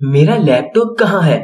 میرا لیپ ٹاپ کہاں ہے؟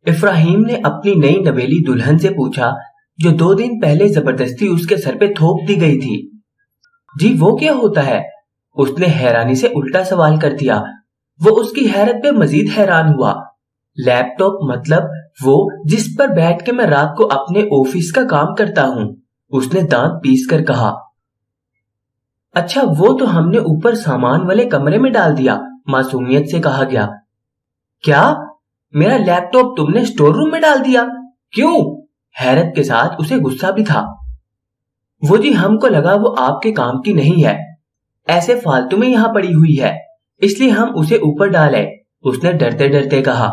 افراہیم نے اپنی نئی نویلی دلہن سے پوچھا جو 2 دن پہلے زبردستی اس کے سر پہ تھوپ دی گئی تھی۔ جی وہ کیا ہوتا ہے؟ اس نے حیرانی سے الٹا سوال کر دیا۔ وہ اس کی حیرت پہ مزید حیران ہوا۔ لیپ ٹاپ مطلب وہ جس پر بیٹھ کے میں رات کو اپنے آفس کا کام کرتا ہوں، اس نے دانت پیس کر کہا۔ اچھا وہ تو ہم نے اوپر سامان والے کمرے میں ڈال دیا، معصومیت سے کہا گیا۔ کیا؟ میرا لیپ ٹاپ تم نے اسٹور روم میں ڈال دیا؟ کیوں؟ حیرت کے ساتھ اسے غصہ بھی تھا۔ وہ جی ہم کو لگا وہ آپ کے کام کی نہیں ہے، ایسے فالتو میں یہاں پڑی ہوئی ہے، اس لیے ہم اسے اوپر ڈالے، اس نے ڈرتے ڈرتے کہا،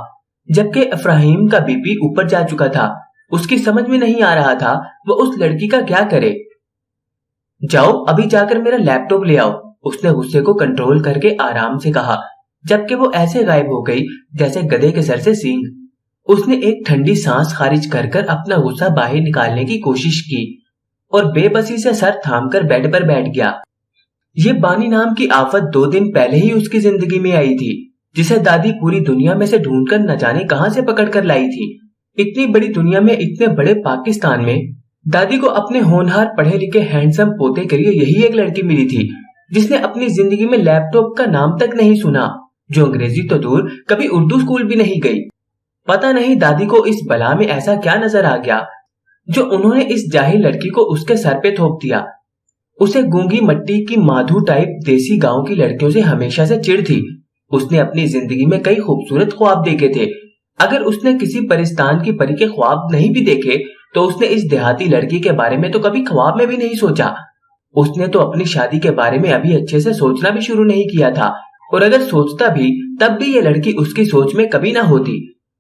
جبکہ افراہیم کا بی پی اوپر جا چکا تھا۔ اس کی سمجھ میں نہیں آ رہا تھا وہ اس لڑکی کا کیا کرے۔ جاؤ ابھی جا کر میرا لیپ ٹاپ لے آؤ، اس نے غصے کو کنٹرول کر کے آرام سے کہا، جبکہ وہ ایسے غائب ہو گئی جیسے گدھے کے سر سے سینگ۔ اس نے ایک ٹھنڈی سانس خارج کر کر اپنا غصہ باہر نکالنے کی کوشش کی اور بے بسی سے سر تھام کر بیڈ پر بیٹھ گیا۔ یہ بانی نام کی آفت 2 دن پہلے ہی اس کی زندگی میں آئی تھی، جسے دادی پوری دنیا میں سے ڈھونڈ کر نہ جانے کہاں سے پکڑ کر لائی تھی۔ اتنی بڑی دنیا میں، اتنے بڑے پاکستان میں، دادی کو اپنے ہونہار پڑھے لکھے ہینڈسم پوتے کے لیے یہی ایک لڑکی ملی تھی جس نے اپنی زندگی میں لیپ ٹاپ کا نام تک نہیں سنا، جو انگریزی تو دور کبھی اردو اسکول بھی نہیں گئی۔ پتہ نہیں دادی کو اس بلا میں ایسا کیا نظر آ گیا جو انہوں نے اس جاہل لڑکی کو اس کے سر پہ تھوپ دیا۔ اسے گونگی مٹی کی مادھو ٹائپ دیسی گاؤں کی لڑکیوں سے ہمیشہ سے چڑ تھی۔ اس نے اپنی زندگی میں کئی خوبصورت خواب دیکھے تھے، اگر اس نے کسی پرستان کی پری کے خواب نہیں بھی دیکھے تو اس نے اس دیہاتی لڑکی کے بارے میں تو کبھی خواب میں بھی نہیں سوچا۔ اس نے تو اپنی شادی کے بارے میں ابھی اچھے سے سوچنا بھی شروع نہیں کیا تھا، اور اگر سوچتا بھی تب بھی یہ لڑکی اس کی سوچ میں کبھی نہ ہوتی۔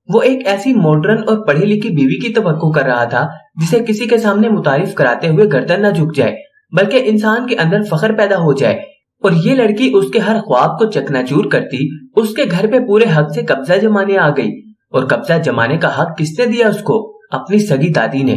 وہ ایک ایسی ماڈرن اور پڑھی لکھی بیوی کی توقع کر رہا تھا جسے کسی کے سامنے متعارف کراتے ہوئے گردن نہ جھک جائے بلکہ انسان کے اندر فخر پیدا ہو جائے، اور یہ لڑکی اس کے ہر خواب کو چکنا چور کرتی۔ اس کے گھر پہ پورے حق سے قبضہ جمانے آ گئی، اور قبضہ جمانے کا حق کس نے دیا اس کو؟ اپنی سگی دادی نے۔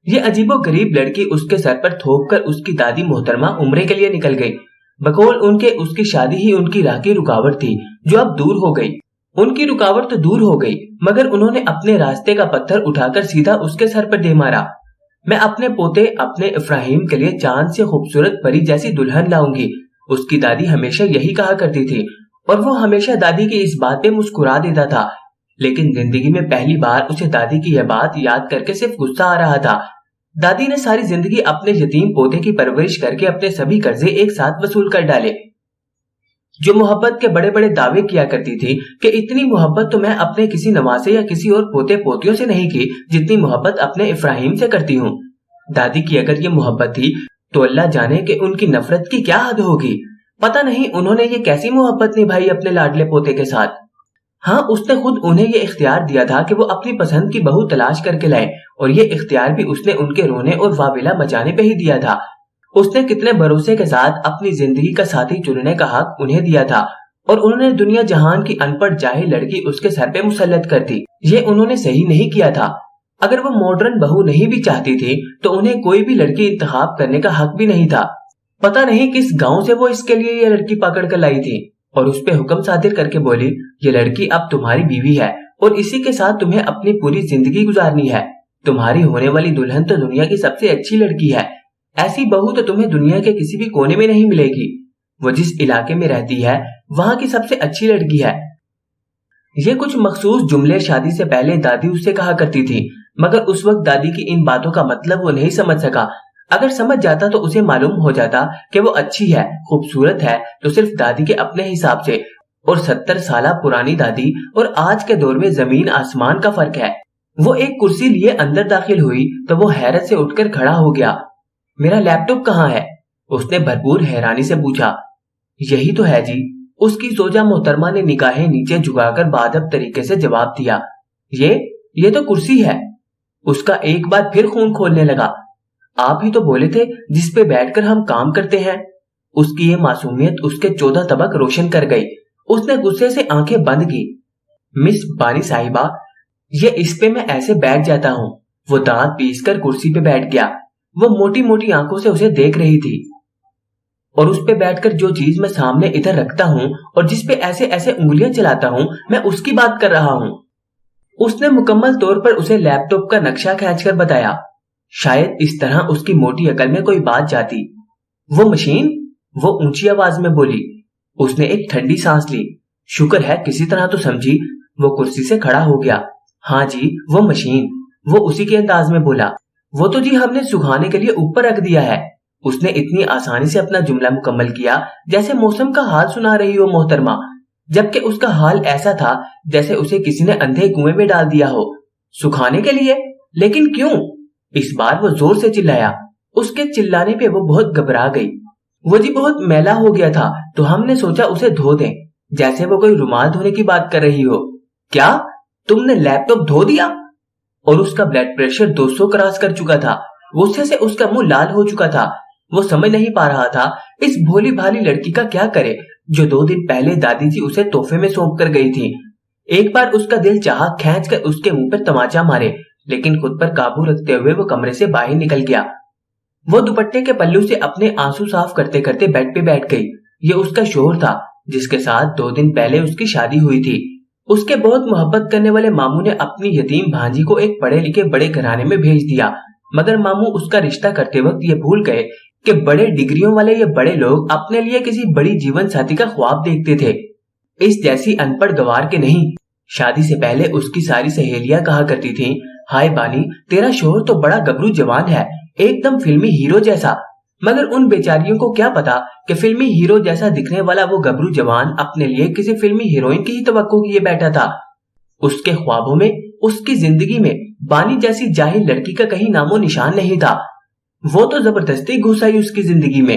یہ عجیب و غریب لڑکی اس کے سر پر تھوپ کر اس کی دادی محترمہ عمرے کے لیے نکل گئی۔ بقول ان کے اس کی شادی ہی ان کی راہ کی رکاوٹ تھی جو اب دور ہو گئی۔ ان کی رکاوٹ تو دور ہو گئی مگر انہوں نے اپنے راستے کا پتھر اٹھا کر سیدھا اس کے سر پر دے مارا۔ میں اپنے پوتے اپنے افراہیم کے لیے چاند سے خوبصورت پری جیسی دلہن لاؤں گی، اس کی دادی ہمیشہ یہی کہا کرتی تھی، اور وہ ہمیشہ دادی کی اس بات پہ مسکرا دیتا تھا، لیکن زندگی میں پہلی بار اسے دادی کی یہ بات یاد کر کے صرف غصہ آ رہا تھا۔ دادی نے ساری زندگی اپنے یتیم پوتے کی پرورش کر کے اپنے سبھی قرضے ایک ساتھ وصول کر ڈالے۔ جو محبت کے بڑے بڑے دعوے کیا کرتی تھی کہ اتنی محبت تو میں اپنے کسی نواسے یا کسی اور پوتے پوتیوں سے نہیں کی جتنی محبت اپنے افراہیم سے کرتی ہوں۔ دادی کی اگر یہ محبت تھی تو اللہ جانے کہ ان کی نفرت کی کیا حد ہوگی۔ پتہ نہیں انہوں نے یہ کیسی محبت نبھائی اپنے لاڈلے پوتے کے ساتھ۔ ہاں اس نے خود انہیں یہ اختیار دیا تھا کہ وہ اپنی پسند کی بہو تلاش کر کے لائے، اور یہ اختیار بھی اس نے ان کے رونے اور واویلا مچانے پہ ہی دیا تھا۔ اس نے کتنے بھروسے کے ساتھ اپنی زندگی کا ساتھی چننے کا حق انہیں دیا تھا، اور انہوں نے دنیا جہان کی ان پڑھ جاہل لڑکی اس کے سر پہ مسلط کر دی۔ یہ انہوں نے صحیح نہیں کیا تھا۔ اگر وہ ماڈرن بہو نہیں بھی چاہتی تھی تو انہیں کوئی بھی لڑکی انتخاب کرنے کا حق بھی نہیں تھا۔ پتہ نہیں کس گاؤں سے وہ اس کے لیے یہ لڑکی پکڑ کر لائی تھی، اور اس پہ حکم صادر کر کے بولی، یہ لڑکی اب تمہاری بیوی ہے اور اسی کے ساتھ تمہیں اپنی پوری زندگی گزارنی ہے۔ تمہاری ہونے والی دلہن تو دنیا کی سب سے اچھی لڑکی ہے، ایسی بہو تو تمہیں دنیا کے کسی بھی کونے میں نہیں ملے گی۔ وہ جس علاقے میں رہتی ہے وہاں کی سب سے اچھی لڑکی ہے۔ یہ کچھ مخصوص جملے شادی سے پہلے دادی اس سے کہا کرتی تھی، مگر اس وقت دادی کی ان باتوں کا مطلب وہ نہیں سمجھ سکا۔ اگر سمجھ جاتا تو اسے معلوم ہو جاتا کہ وہ اچھی ہے، خوبصورت ہے، تو صرف دادی کے اپنے حساب سے، اور 70 سالہ پرانی دادی اور آج کے دور میں زمین آسمان کا فرق ہے۔ وہ ایک کرسی لیے اندر داخل ہوئی تو وہ حیرت سے اٹھ کر کھڑا ہو گیا۔ میرا لیپ ٹاپ کہاں ہے؟ اس نے بھرپور حیرانی سے پوچھا۔ یہی تو ہے جی، اس کی زوجہ محترمہ نے نگاہیں نیچے جھکا کر بادب طریقے سے جواب دیا۔ یہ تو کرسی ہے۔ اس کا ایک بار پھر خون کھولنے لگا۔ آپ ہی تو بولے تھے جس پہ بیٹھ کر ہم کام کرتے ہیں۔ اس کی یہ معصومیت اس کے 14 طبق روشن کر گئی۔ اس نے غصے سے آنکھیں بند کی۔ مس بانی صاحبہ، یہ اس پہ میں ایسے بیٹھ جاتا ہوں۔ وہ دانت پیس کر کرسی پہ بیٹھ گیا۔ وہ موٹی موٹی آنکھوں سے اسے دیکھ رہی تھی۔ اور اس پہ بیٹھ کر جو چیز میں سامنے ادھر رکھتا ہوں اور جس پہ ایسے ایسے انگلیاں چلاتا ہوں میں اس کی بات کر رہا ہوں۔ اس نے مکمل طور پر اسے لیپ ٹاپ کا نقشہ کھینچ کر بتایا۔ شاید اس طرح اس کی موٹی عقل میں کوئی بات جاتی۔ وہ مشین؟ وہ اونچی آواز میں بولی۔ اس نے ایک ٹھنڈی سانس لی۔ شکر ہے کسی طرح تو سمجھی۔ وہ کرسی سے کھڑا ہو گیا۔ ہاں جی وہ مشین، وہ اسی کے انداز میں بولا۔ وہ تو جی ہم نے سکھانے کے لیے اوپر رکھ دیا ہے۔ اس نے اتنی آسانی سے اپنا جملہ مکمل کیا جیسے موسم کا حال سنا رہی ہو محترمہ، جبکہ اس کا حال ایسا تھا جیسے اسے کسی نے اندھے کنویں میں ڈال دیا ہو۔ سکھانے کے لیے؟ لیکن کیوں؟ اس بار وہ زور سے چلایا۔ اس کے چلانے پہ وہ بہت گھبرا گئی۔ وہ جی بہت میلا ہو گیا تھا تو ہم نے سوچا اسے دھو دیں، جیسے وہ کوئی رومال دھونے کی بات کر رہی ہو۔ کیا تم نے لیپ ٹاپ دھو دیا؟ اور اس کا بلڈ پریشر 200 کراس کر چکا تھا۔ غصے سے اس کا منہ لال ہو چکا تھا۔ وہ سمجھ نہیں پا رہا تھا اس بھولی بھالی لڑکی کا کیا کرے جو 2 دن پہلے دادی جی اسے تحفے میں سونپ کر گئی تھی۔ ایک بار اس کا دل چاہا کھینچ کر اس کے منہ پر تماچا مارے، لیکن خود پر قابو رکھتے ہوئے وہ کمرے سے باہر نکل گیا۔ وہ دوپٹے کے پلو سے اپنے آنسو صاف کرتے کرتے بیڈ پہ بیٹھ گئی۔ یہ اس کا شوہر تھا جس کے ساتھ 2 دن پہلے اس کی شادی ہوئی تھی۔ اس کے بہت محبت کرنے والے ماموں نے اپنی یتیم بھانجی کو ایک پڑھے لکھے بڑے گھرانے میں بھیج دیا، مگر ماموں اس کا رشتہ کرتے وقت یہ بھول گئے کہ بڑے ڈگریوں والے یہ بڑے لوگ اپنے لیے کسی بڑی جیون ساتھی کا خواب دیکھتے تھے، اس جیسی ان پڑھ گوار کے نہیں۔ شادی سے پہلے اس کی ساری سہیلیاں کہا کرتی تھیں، ہائے بانی تیرا شوہر تو بڑا گبرو جوان ہے، ایک دم فلمی ہیرو جیسا۔ مگر ان بیچاریوں کو کیا پتا کہ فلمی ہیرو جیسا دکھنے والا وہ گبرو جوان اپنے لیے کسی فلمی ہیروئن کی ہی توقع کیے بیٹھا تھا۔ اس کے خوابوں میں، اس کی زندگی میں بانی جیسی جاہل لڑکی کا کہیں نام و نشان نہیں تھا۔ وہ تو زبردستی گھس آئی اس کی زندگی میں۔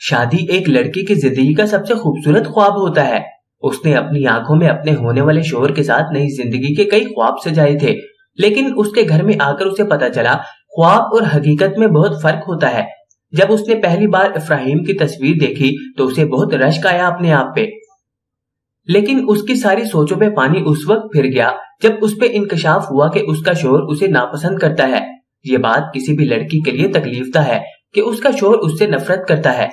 شادی ایک لڑکی کی زندگی کا سب سے خوبصورت خواب ہوتا ہے۔ اس نے اپنی آنکھوں میں اپنے ہونے والے شوہر کے ساتھ نئی زندگی کے کئی خواب سجائے تھے، لیکن اس کے گھر میں آ کر اسے پتا چلا خواب اور حقیقت میں بہت فرق ہوتا ہے۔ جب اس نے پہلی بار افراہیم کی تصویر دیکھی تو اسے بہت رشک آیا اپنے آپ پہ، لیکن اس کی ساری سوچوں پہ پانی اس وقت پھر گیا جب اس پہ انکشاف ہوا کہ اس کا شوہر اسے ناپسند کرتا ہے۔ یہ بات کسی بھی لڑکی کے لیے تکلیف دہ ہے کہ اس کا شوہر اس سے نفرت کرتا ہے۔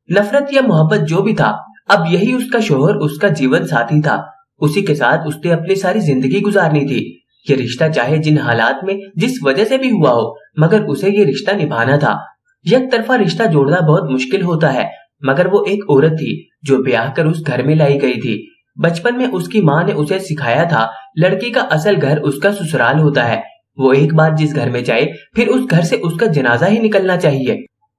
نفرت یا محبت جو بھی تھا، اب یہی اس کا شوہر اس کا جیون ساتھی تھا، اسی کے ساتھ اس نے اپنی ساری زندگی گزارنی تھی۔ یہ رشتہ چاہے جن حالات میں جس وجہ سے بھی ہوا ہو، مگر اسے یہ رشتہ نبھانا تھا۔ یک طرفہ رشتہ جوڑنا بہت مشکل ہوتا ہے، مگر وہ ایک عورت تھی جو بیاہ کر اس گھر میں لائی گئی تھی۔ بچپن میں اس کی ماں نے اسے سکھایا تھا لڑکی کا اصل گھر اس کا سسرال ہوتا ہے۔ وہ ایک بار جس گھر میں جائے پھر اس گھر سے اس کا جنازہ ہی نکلنا چاہیے،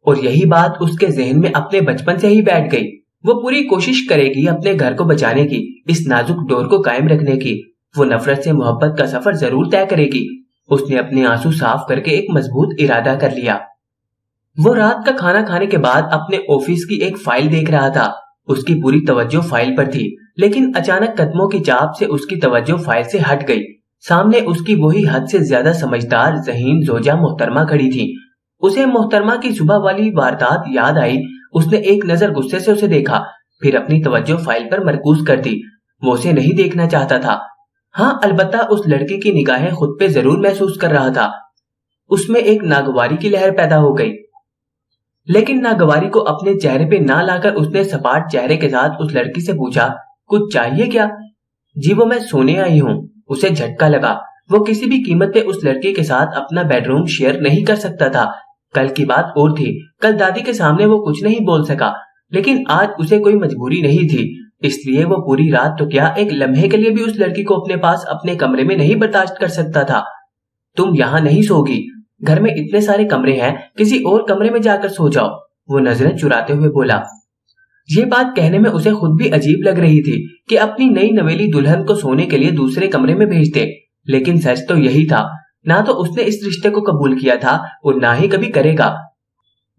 اور یہی بات اس کے ذہن میں اپنے بچپن سے ہی بیٹھ گئی۔ وہ پوری کوشش کرے گی اپنے گھر کو بچانے کی، اس نازک ڈور کو قائم رکھنے کی۔ وہ نفرت سے محبت کا سفر ضرور طے کرے گی۔ اس نے اپنے آنسو صاف کر کے ایک مضبوط ارادہ کر لیا۔ وہ رات کا کھانا کھانے کے بعد اپنے آفس کی ایک فائل دیکھ رہا تھا۔ اس کی پوری توجہ فائل پر تھی، لیکن اچانک قدموں کی چاپ سے اس کی توجہ فائل سے ہٹ گئی۔ سامنے اس کی وہی حد سے زیادہ سمجھدار ذہین زوجہ محترمہ کھڑی تھی۔ اسے محترمہ کی صبح والی واردات یاد آئی۔ اس نے ایک نظر غصے سے اسے دیکھا، پھر اپنی توجہ فائل پر مرکوز کر دی۔ وہ اسے نہیں دیکھنا چاہتا تھا، ہاں البتہ اس لڑکی کی نگاہیں خود پہ ضرور محسوس کر رہا تھا۔ اس میں ایک ناگواری کی لہر پیدا ہو گئی، لیکن ناگواری کو اپنے چہرے پہ نہ لا کر اس نے سپاٹ چہرے کے ساتھ اس لڑکی سے پوچھا، کچھ چاہیے کیا؟ جی وہ میں سونے آئی ہوں۔ اسے جھٹکا لگا، وہ کسی بھی قیمت پہ اس لڑکی کے ساتھ اپنا بیڈ روم شیئر نہیں کر سکتا تھا۔ کل کی بات اور تھی، کل دادی کے سامنے وہ کچھ نہیں بول سکا، لیکن آج اسے کوئی مجبوری نہیں تھی، اس لیے وہ پوری رات تو کیا ایک لمحے کے لیے بھی اس لڑکی کو اپنے پاس اپنے کمرے میں نہیں برداشت کر سکتا تھا۔ تم یہاں نہیں سو گی، گھر میں اتنے سارے کمرے ہیں، کسی اور کمرے میں جا کر سو جاؤ، وہ نظریں چراتے ہوئے بولا۔ یہ بات کہنے میں اسے خود بھی عجیب لگ رہی تھی کہ اپنی نئی نویلی دلہن کو سونے کے لیے دوسرے کمرے میں بھیج دے، لیکن سچ تو یہی تھا، نہ تو اس نے اس رشتے کو قبول کیا تھا اور نہ ہی کبھی کرے گا۔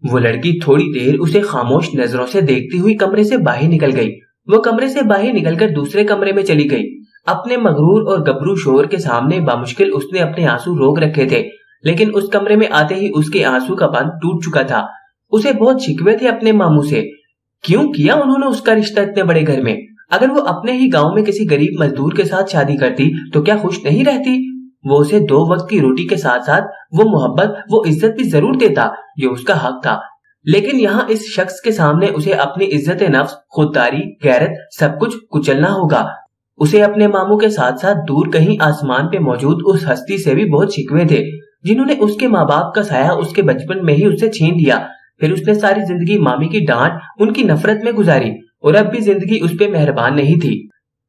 وہ لڑکی تھوڑی دیر اسے خاموش نظروں سے دیکھتی ہوئی کمرے سے باہر نکل گئی۔ وہ کمرے سے باہر نکل کر دوسرے کمرے میں چلی گئی۔ اپنے مغرور اور گبرو شوہر کے سامنے بامشکل اس نے اپنے آنسو روک رکھے تھے، لیکن اس کمرے میں آتے ہی اس کے آنسو کا بند ٹوٹ چکا تھا۔ اسے بہت شکوے تھے اپنے ماموں سے، کیوں کیا انہوں نے اس کا رشتہ اتنے بڑے گھر میں؟ اگر وہ اپنے ہی گاؤں میں کسی غریب مزدور کے ساتھ شادی کرتی تو کیا خوش نہیں رہتی؟ وہ اسے 2 وقت کی روٹی کے ساتھ ساتھ وہ محبت، وہ عزت بھی ضرور دیتا جو اس کا حق تھا، لیکن یہاں اس شخص کے سامنے اسے اپنی عزت نفس، خودداری، غیرت سب کچھ کچلنا ہوگا۔ اسے اپنے ماموں کے ساتھ ساتھ دور کہیں آسمان پہ موجود اس ہستی سے بھی بہت شکوے تھے جنہوں نے اس کے ماں باپ کا سایہ اس کے بچپن میں ہی اس سے چھین لیا۔ پھر اس نے ساری زندگی مامی کی ڈانٹ، ان کی نفرت میں گزاری اور اب بھی زندگی اس پہ مہربان نہیں تھی۔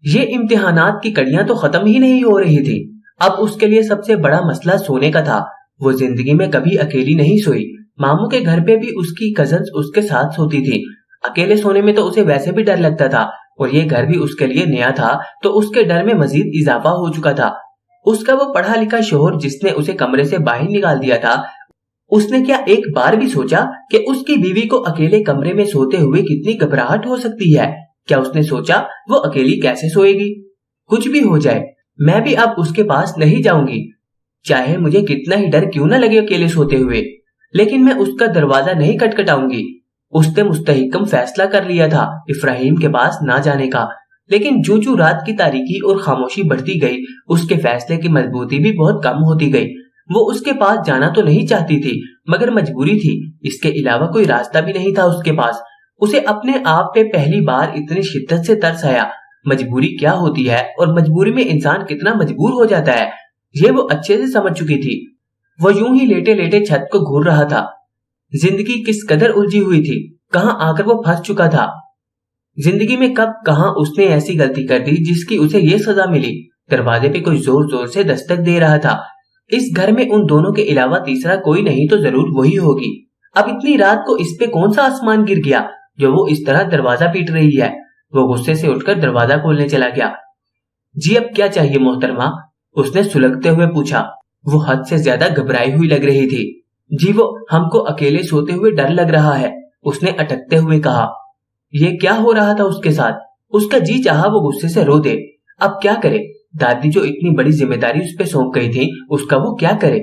یہ امتحانات کی کڑیاں تو ختم ہی نہیں ہو رہی تھی۔ اب اس کے لیے سب سے بڑا مسئلہ سونے کا تھا۔ وہ زندگی میں کبھی اکیلی نہیں سوئی۔ ماموں کے گھر پہ بھی اس کی کزنز اس کے ساتھ سوتی تھی۔ اکیلے سونے میں تو اسے ویسے بھی ڈر لگتا تھا اور یہ گھر بھی اس کے لیے نیا تھا تو اس کے ڈر میں مزید اضافہ ہو چکا تھا۔ اس کا وہ پڑھا لکھا شوہر جس نے اسے کمرے سے باہر نکال دیا تھا، اس نے کیا ایک بار بھی سوچا کہ اس کی بیوی کو اکیلے کمرے میں سوتے ہوئے کتنی گھبراہٹ ہو سکتی ہے؟ کیا اس نے سوچا وہ اکیلی کیسے سوئے گی؟ کچھ بھی ہو جائے میں بھی اب اس کے پاس نہیں جاؤں گی، چاہے مجھے کتنا ہی ڈر کیوں نہ لگے اکیلے سوتے ہوئے، لیکن میں اس کا دروازہ نہیں کٹکھٹاؤں گی۔ اس نے مستحکم فیصلہ کر لیا تھا ابراہیم کے پاس نہ جانے کا، لیکن جو رات کی تاریکی اور خاموشی بڑھتی گئی اس کے فیصلے کی مضبوطی بھی بہت کم ہوتی گئی۔ وہ اس کے پاس جانا تو نہیں چاہتی تھی مگر مجبوری تھی، اس کے علاوہ کوئی راستہ بھی نہیں تھا اس کے پاس۔ اسے اپنے آپ پہ پہلی بار اتنی شدت سے ترس آیا۔ مجبوری کیا ہوتی ہے اور مجبوری میں انسان کتنا مجبور ہو جاتا ہے، یہ وہ اچھے سے سمجھ چکی تھی۔ وہ یوں ہی لیٹے لیٹے چھت کو گھور رہا تھا۔ زندگی کس قدر الجھی ہوئی تھی، کہاں آ کر وہ پھنس چکا تھا۔ زندگی میں کب کہاں اس نے ایسی غلطی کر دی جس کی اسے یہ سزا ملی۔ دروازے پہ کوئی زور زور سے دستک دے رہا تھا۔ اس گھر میں ان دونوں کے علاوہ تیسرا کوئی نہیں تو ضرور وہی ہوگی۔ اب اتنی رات کو اس پہ کون سا آسمان گر گیا جو وہ اس طرح دروازہ پیٹ رہی ہے؟ وہ غصے سے اٹھ کر دروازہ کھولنے چلا گیا۔ جی اب کیا چاہیے محترمہ؟ اس نے سلگتے ہوئے پوچھا۔ وہ حد سے زیادہ گھبرائی ہوئی لگ رہی تھی۔ جی وہ ہم کو اکیلے سوتے ہوئے ڈر لگ رہا ہے، اس نے اٹکتے ہوئے کہا۔ یہ کیا ہو رہا تھا اس کے ساتھ؟ اس کا جی چاہا وہ غصے سے رو دے۔ اب کیا کرے؟ دادی جو اتنی بڑی ذمہ داری اس پہ سونپ گئی تھی اس کا وہ کیا کرے؟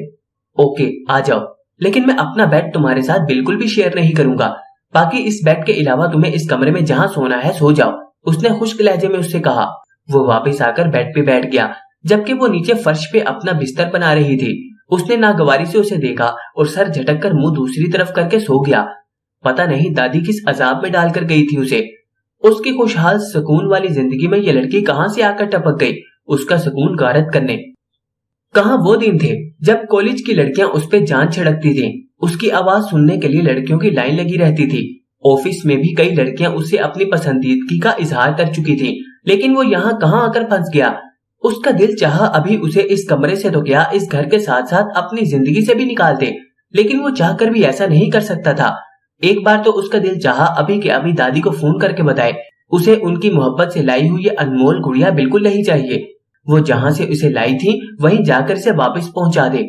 اوکے آ جاؤ، لیکن میں اپنا بیڈ تمہارے ساتھ بالکل بھی شیئر نہیں کروں گا، باقی اس بیڈ کے علاوہ تمہیں اس کمرے میں جہاں سونا ہے سو جاؤ، اس نے خشک لہجے میں اس سے کہا۔ وہ واپس آ کر بیڈ پہ بیٹھ گیا جبکہ وہ نیچے فرش پہ اپنا بستر بنا رہی تھی۔ اس نے ناگواری سے اسے دیکھا اور سر جھٹک کر منہ دوسری طرف کر کے سو گیا۔ پتہ نہیں دادی کس عذاب میں ڈال کر گئی تھی اسے۔ اس کی خوشحال سکون والی زندگی میں یہ لڑکی کہاں سے آ کر ٹپک گئی اس کا سکون غارت کرنے۔ کہاں وہ دن تھے جب کالج کی لڑکیاں اس پہ جان چھڑکتی تھیں، اس کی آواز سننے کے لیے لڑکیوں کی لائن لگی رہتی تھی۔ آفس میں بھی کئی لڑکیاں اس سے اپنی پسندیدگی کا اظہار کر چکی تھیں، لیکن وہ یہاں کہاں آ کر پھنس گیا۔ اس کا دل چاہا ابھی اسے اس کمرے سے تو کیا اس گھر کے ساتھ ساتھ اپنی زندگی سے بھی نکال دے، لیکن وہ چاہ کر بھی ایسا نہیں کر سکتا تھا۔ ایک بار تو اس کا دل چاہا ابھی کے ابھی دادی کو فون کر کے بتائے اسے ان کی محبت سے لائی ہوئی یہ انمول گڑیا بالکل نہیں چاہیے، وہ جہاں سے اسے لائی تھی وہیں جا کر اسے واپس پہنچا دے۔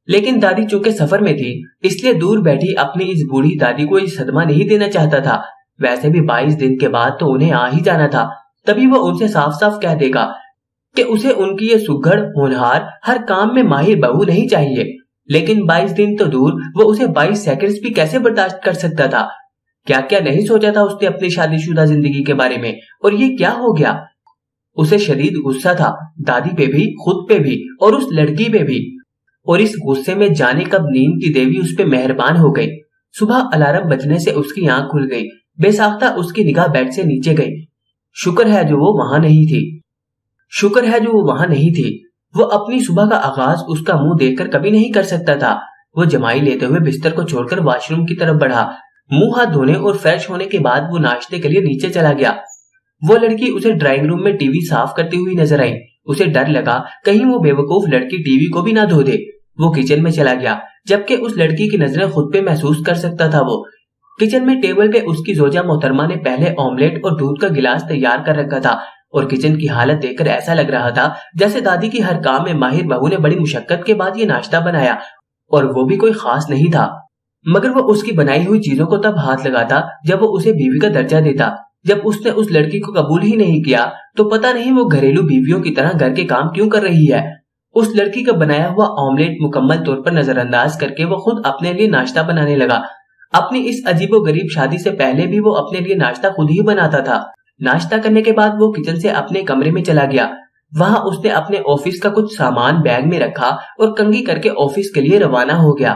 لیکن دادی چونکہ سفر میں تھی اس لیے دور بیٹھی اپنی اس بوڑھی دادی کو یہ صدمہ نہیں دینا چاہتا تھا۔ ویسے بھی 22 دن کے بعد تو انہیں آ ہی جانا تھا، تبھی وہ ان سے صاف صاف کہہ دے گا کہ اسے ان کی یہ سگڑ ہونہار ہر کام میں ماہر بہو نہیں چاہیے۔ لیکن 22 دن تو دور وہ اسے 22 سیکنڈز بھی کیسے برداشت کر سکتا تھا؟ کیا کیا نہیں سوچا تھا اس نے اپنی شادی شدہ زندگی کے بارے میں، اور یہ کیا ہو گیا؟ اسے شدید غصہ تھا، دادی پہ بھی، خود پہ بھی اور اس لڑکی پہ بھی، اور اس غصے میں جانے کب نیند کی دیوی اس پہ مہربان ہو گئی۔ صبح الارم بجنے سے اس کی آنکھ کھل گئی، بے ساختہ اس کی نگاہ بیڈ سے نیچے گئی۔ شکر ہے جو وہ وہاں نہیں تھی، شکر ہے جو وہ وہاں نہیں تھی۔ وہ اپنی صبح کا آغاز اس کا منہ دیکھ کر کبھی نہیں کر سکتا تھا۔ وہ جمائی لیتے ہوئے بستر کو چھوڑ کر واش روم کی طرف بڑھا۔ منہ ہاتھ دھونے اور فریش ہونے کے بعد وہ ناشتے کے لیے نیچے چلا گیا۔ وہ لڑکی اسے ڈرائنگ روم میں ٹی وی صاف کرتی ہوئی نظر آئی۔ اسے ڈر لگا کہیں وہ بے وقوف لڑکی ٹی وی کو بھی نہ دھو دے۔ وہ کچن میں چلا گیا جبکہ اس لڑکی کی نظریں خود پہ محسوس کر سکتا تھا۔ وہ کچن میں ٹیبل پہ اس کی زوجہ محترمہ نے پہلے آملیٹ اور دودھ کا گلاس تیار کر رکھا تھا، اور کچن کی حالت دیکھ کر ایسا لگ رہا تھا جیسے دادی کی ہر کام میں ماہر بہو نے بڑی مشقت کے بعد یہ ناشتہ بنایا، اور وہ بھی کوئی خاص نہیں تھا۔ مگر وہ اس کی بنائی ہوئی چیزوں کو تب ہاتھ لگاتا جب وہ اسے بیوی کا درجہ دیتا۔ جب اس نے اس لڑکی کو قبول ہی نہیں کیا تو پتہ نہیں وہ گھریلو بیویوں کی طرح گھر کے کام کیوں کر رہی ہے۔ اس لڑکی کا بنایا ہوا آملیٹ مکمل طور پر نظر انداز کر کے وہ خود اپنے لیے ناشتہ بنانے لگا۔ اپنی اس عجیب و غریب شادی سے پہلے بھی وہ اپنے لیے ناشتہ خود ہی بناتا تھا۔ ناشتہ کرنے کے بعد وہ کچن سے اپنے کمرے میں چلا گیا۔ وہاں اس نے اپنے آفس کا کچھ سامان بیگ میں رکھا اور کنگھی کر کے آفس کے لیے روانہ ہو گیا۔